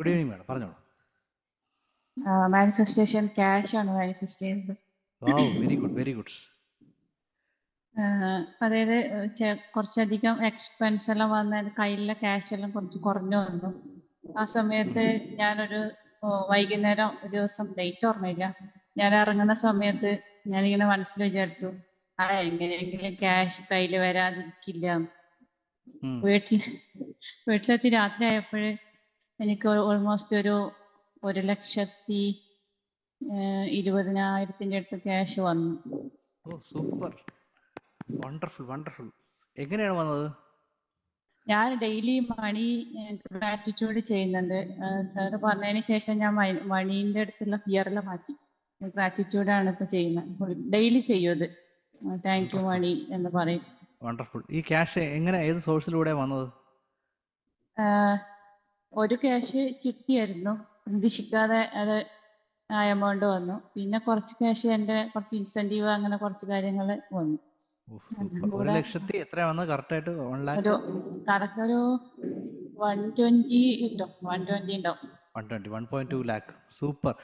Good evening madam, പറഞ്ഞോളൂ. Manifestation cash ആണ് manifest ചെയ്യുന്നത്. വാവ്, വെരി ഗുഡ്, വെരി ഗുഡ്. അതായത് കുറച്ചധികം എക്സ്പെൻസ് എല്ലാം വന്ന കയ്യിലെ ക്യാഷ് എല്ലാം കുറച്ച് കുറഞ്ഞു വന്നു. ആ സമയത്ത് ഞാനൊരു വൈകുന്നേരം ഒരു ദിവസം ഡേറ്റ് ഓർമ്മയില്ല, ഞാൻ ഇറങ്ങുന്ന സമയത്ത് ഞാനിങ്ങനെ മനസ്സിൽ വിചാരിച്ചു, എങ്ങനെയെങ്കിലും ക്യാഷ് കയ്യിൽ വരാതിരിക്കില്ല. വീട്ടിലെത്തി രാത്രി ആയപ്പോഴ് എനിക്ക് ഓൾമോസ്റ്റ് ഒരു 1,20,000 അടുത്ത് ക്യാഷ് വന്നു. ഓ സൂപ്പർ, വണ്ടർഫുൾ വണ്ടർഫുൾ. എങ്ങനെയാണ് വന്നത്? ഞാൻ ഡെയിലി മണി ഗ്രാറ്റിറ്റ്യൂഡ് ചെയ്യുന്നുണ്ട്. സാറ് പറഞ്ഞതിന് ശേഷം ഞാൻ മണീന്റെ അടുത്തുള്ള ഫിയറെല്ലാം മാറ്റി ഗ്രാറ്റിറ്റ്യൂഡാണ് ഇപ്പൊ ചെയ്യുന്നത്. ഡെയിലി ചെയ്യും അത്. താങ്ക് യു മണി എന്ന് പറയും. വണ്ടർഫുൾ. ഈ ക്യാഷ് എങ്ങനെ, ഏത് സോഴ്സിലൂടെ വന്നത്? ഒരു ക്യാഷ് ചിട്ടിയായിരുന്നു, പ്രതീക്ഷിക്കാതെ അത് ആ എമൗണ്ട് വന്നു. പിന്നെ കുറച്ച് ക്യാഷ് എൻ്റെ കുറച്ച് ഇൻസെന്റീവ് അങ്ങനെ കുറച്ച് കാര്യങ്ങൾ വന്നു. 1,00,000 എത്ര വന്നത് കറക്റ്റ് ആയിട്ട്? 1,00,000 ഒരു കറക്റ്റ് ഒരു 120 കിട്ടും, 120 ഉണ്ടാവും. 120, 1.2 lakh. സൂപ്പർ.